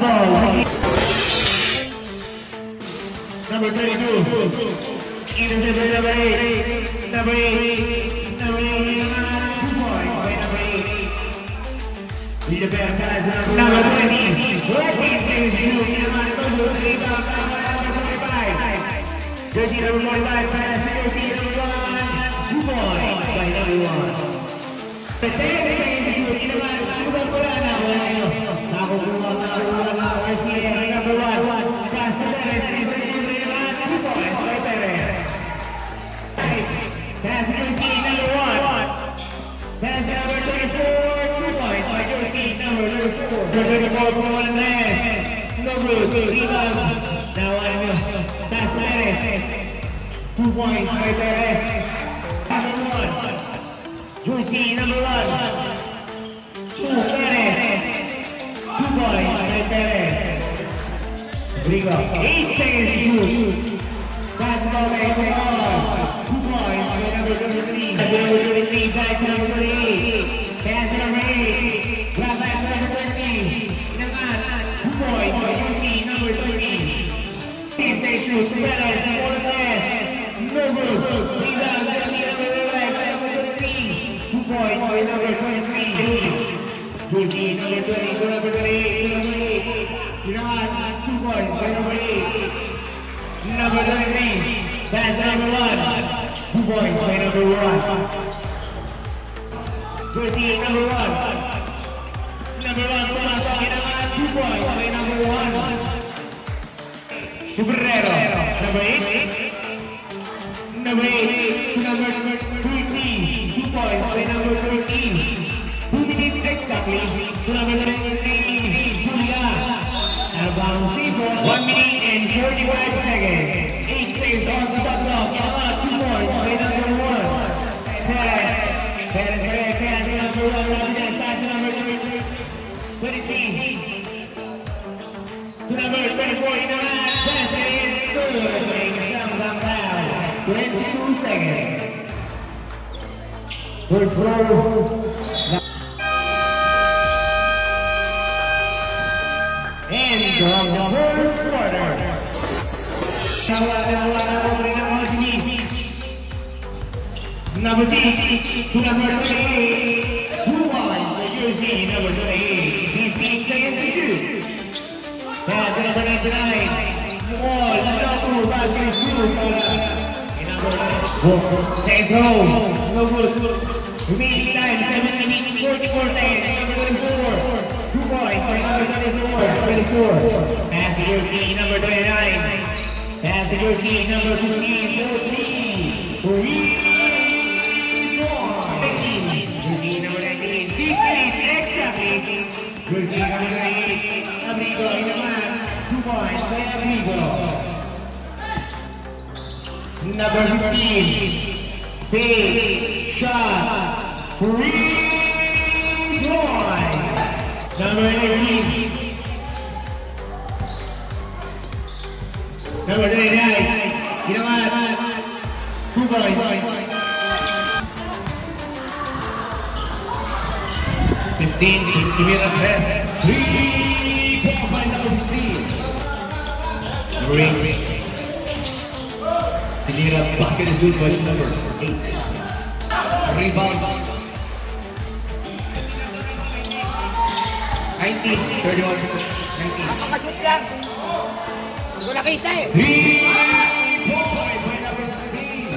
ball. Number 32. Intercepted number 8. Number 8. Number 8. 2 points by number 8. Lead the back pass number 20. What seconds to shoot? Rebound number 45. Jersey number 45 pass. Jersey number 1. 2 points by number 1. The 10 seconds to shoot. Wala na. Nakukuha ng RCS number 1. Pass to Perez. 2 points by Perez. Pass to Jersey number 1. Pass number 34. 2 points by Jersey number 34. Number 34 for one less. No good. Rebound. Now pass to Perez. 2 points by Perez. Number 1. Jersey number 1. Perez. 2 points by Perez. Rigo. 8 seconds to shoot. Basketball by number 1. 2 points by number 23. Pass number 23 back to number 28. Pass number 8. Grab back to number 20. Naman. 2 points by Jersey number 30. 8 seconds to shoot. Perez. Number 1 pass. No good. Rebound. Jersey number 23. 2 points by number 23. Jersey number 20 to number 28 to number 8. You know what? 2 points by number 8. Number 23. Pass number 1. 2 points by number 1. Jersey number 1. Number 1 pumasok. Kailangan 2 points by number 1. Guerrero. Number 8. Number 8 to number 13. 2 points by number 13. 2 minutes exactly to number 13. Julia. Bouncing for 1 minute and 45 seconds. 8 seconds on the shot clock. 2 points by number 1. Perez. Perez number 1. Pass number 23. To number 24 in the match. Pass is good. Making some fouls. 22 seconds. First row. End of the first quarter. Number 6 to number 28. 2 points for Jersey number 28. 15 seconds to shoot. Pass to number 99. Wall, number 2, basket is good. Second throw. No good. Remaining time 7 minutes 44 seconds. Number 24. 2 points by number 24. Pass to Jersey number 29. Pass to Jersey number 15. 3 points. Jersey number 19. 6 minutes exactly. Jersey number 28. Abrigo in the man. 2 points by Abrigo. Number 15. Big shot. 3 points. Number 18. Number 39. Ginaman. 2 points. 15. Kimira press. 3 points by number 15. Number 8. Kimira basket is good by number 8. Rebound. 19, 31, 19. Nakakashoot ka. Wala kita eh. 3 points by number 16.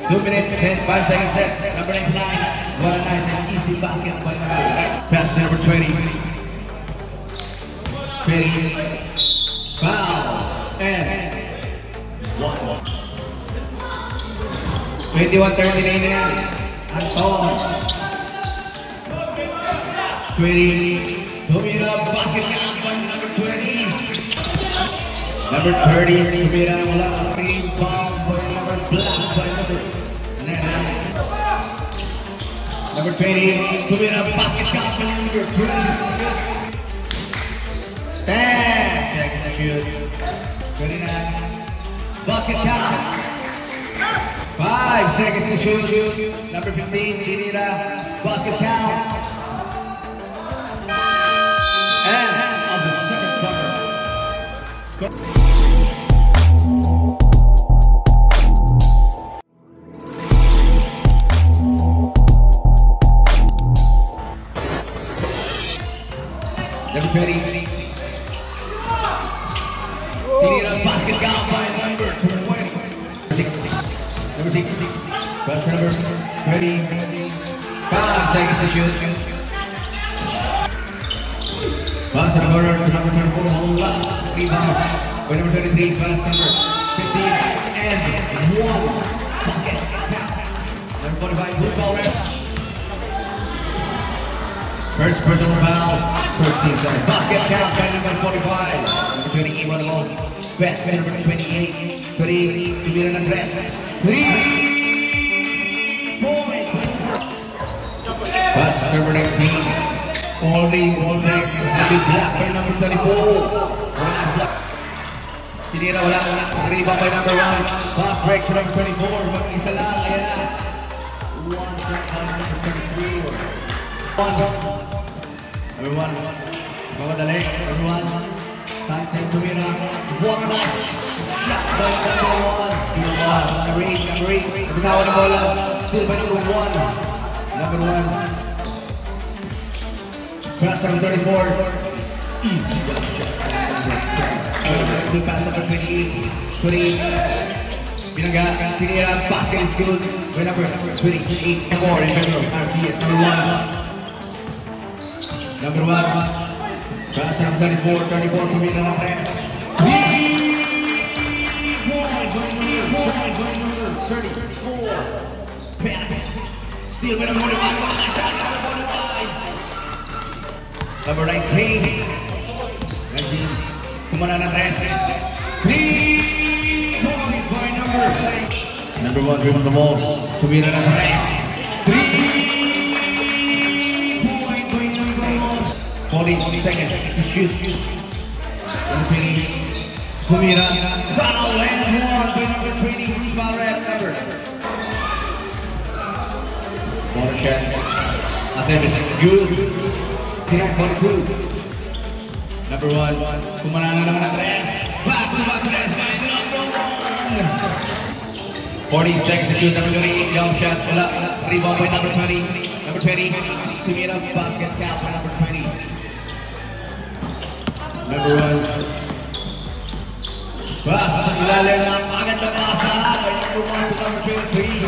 2 minutes and 5 seconds left. Number 99. What a nice and easy basket by number 9. Pass to number 20. 20. Foul. And 1. 21-39 na yan. Anton. 20, Tumira basket count by number 20. Number 30, Tumira wala rebound by number black by number 9. Number 20, Tumira basket count by number 20. 10 seconds to shoot. 29, basket count. 5 seconds to shoot. Number 15, Tumira basket count. Number 20. Tinira basket count by number 20. Number 6. Pass for number 20. 5 seconds to shoot. Pass to the corner to number 24. Hold up. Rebound by number 23. Pass number 15. And 1. Basket count. Number 45. Blue ball rep. First personal foul. First team side. Basket count by number 45. Number 28. One more. West number 28. 28. Tumira ng dress. 3-point. Pass number 19. Only 6. Block by number 34. Last block. Tinira wala. Rebound by number 1. Pass break to number 24. Mag-isa lang. Ayan na. 1 second number 33. 1. Number 1. Mamadali. Number 1. Samson Tumira. What a nice shot by number 1. Number 8. Nabitawa ng bola. Still by number 1. Number 1. Pass number 34. Easy jump shot. Pass number 28. 28. Binangga. Tinira. Basket is good. By number 28. More in favor of RCS. Number 1. Number 1. Pass number 34. 34 to Mina ng press. 3-point. 34. Penalty. Still by number 45. Number 19. 19. Kumana ng press. 3-point by number 9. Number 1 dribble the ball. Tumira ng press. 40 seconds to shoot. Tumira. Foul and 1 by number 20. Who's foul red number? Watershed. I think it's good. Tinang 22. Number 1. Kumanangan naman ang tres. Back to tres by number 1. 40 seconds to shoot. Number 28. Jump shot. Wala. Rebound by number 20. Number 20. Tumira. Basket count by number 20. Number 1. Pass sa ilalim ng magandang pasa by number 1 to number 23.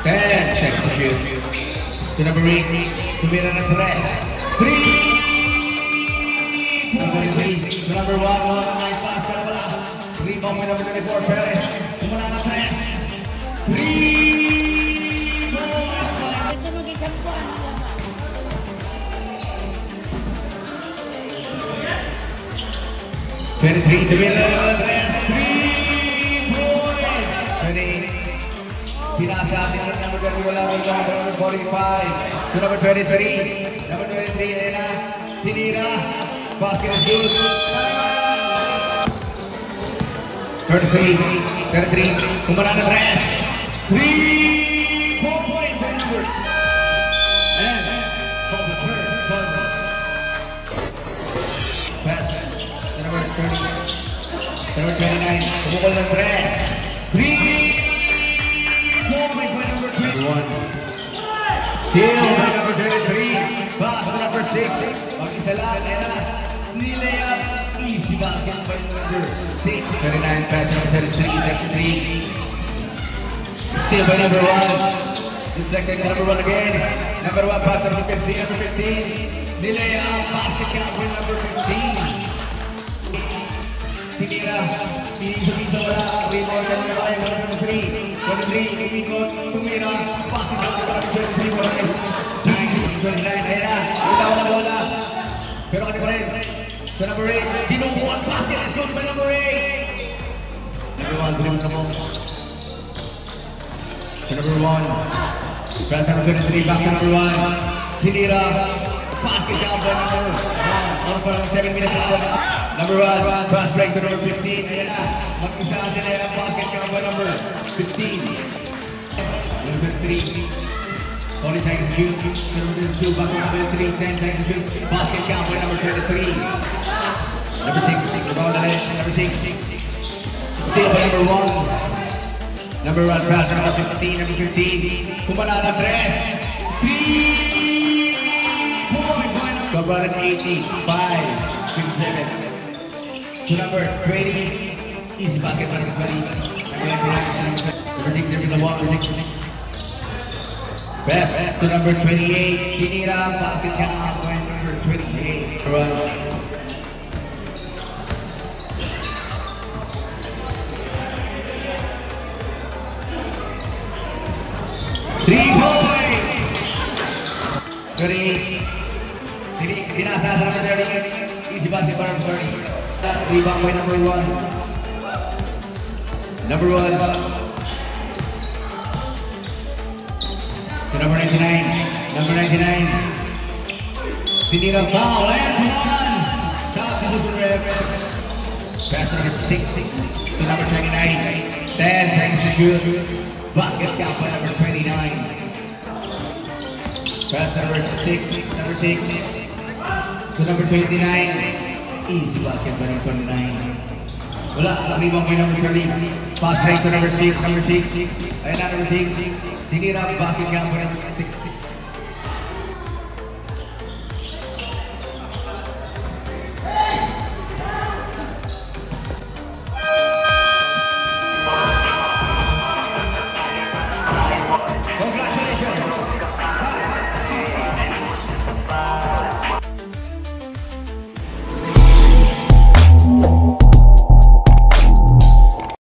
10 seconds to shoot. To number 8. Tumira ng tres. 3. Number 3. To number 1. Wala nice pass pero wala. Rebound by number 24. Perez. Sumula ng tres. 3. 23 to win the tres. 3-point. 28. Pinasa atin ang number 30. Wala rin number 45. To number 23. Number 23. Ayan na. Tinira. Basket is good. 33. 33. Kumana ng tres. 3-point by number. And from the third. Pass. Number 30. Number 29. Kumukol ng tres. 3-point by number 21. Steal by number 33. Pass to number 6. Mag-isa lang. Ayan na. Nilayap. Easy basket by number 6. 39. Pass to number 33. 33. Steal by number 1. Deflected to number 1 again. Number 1. Pass to number 15. Number 15. Nilayap. Basket count by number 15. Tinira, isa wala, rebound ka na tayo, number 3, 23, Imikot, tumira, basket out para 23, Morales, 29, ayan na, itaw na bola, pero kani pa rin, sa number 8, dinubuan, basket is good by number 8, number 1, dribble na mo, sa number 1, pass number 23, back to number 1, tinira, basket out by number 1, ano pa lang 7 minutes out, number 1, pass break to number 15. Ayan na. Mag-isa sila yung basket count by number 15. Number 3. Only seconds to shoot. Number 2, back to number 3. 10 seconds to shoot. Basket count by number 33. Number 6, rebound ulit. Number 6. Steal by number 1. Number 1, pass to number 15. Number 15. Kumana ng 3. 3-point. Cover at 85. 57. To number 20. Easy basket para kay 20. Number 6, number 6. Best to number 28. Tinira basket count by number 28. Run. Three points! 38. Binasa sa number 30. Easy basket para number 30. Rebound by number 1. Number 1. To number 99. Number 99. Tinira foul and 1. South Susan Rev. Pass to number 6. To number 29. 10 seconds to shoot. Basket count by number 29. Pass number 6. Number 6. To number 29. Easy basket by number 29. Wala, rebound by number 30. Pass break to number 6. Number 6. Ayan na number 6. Tinira basket count by number 6.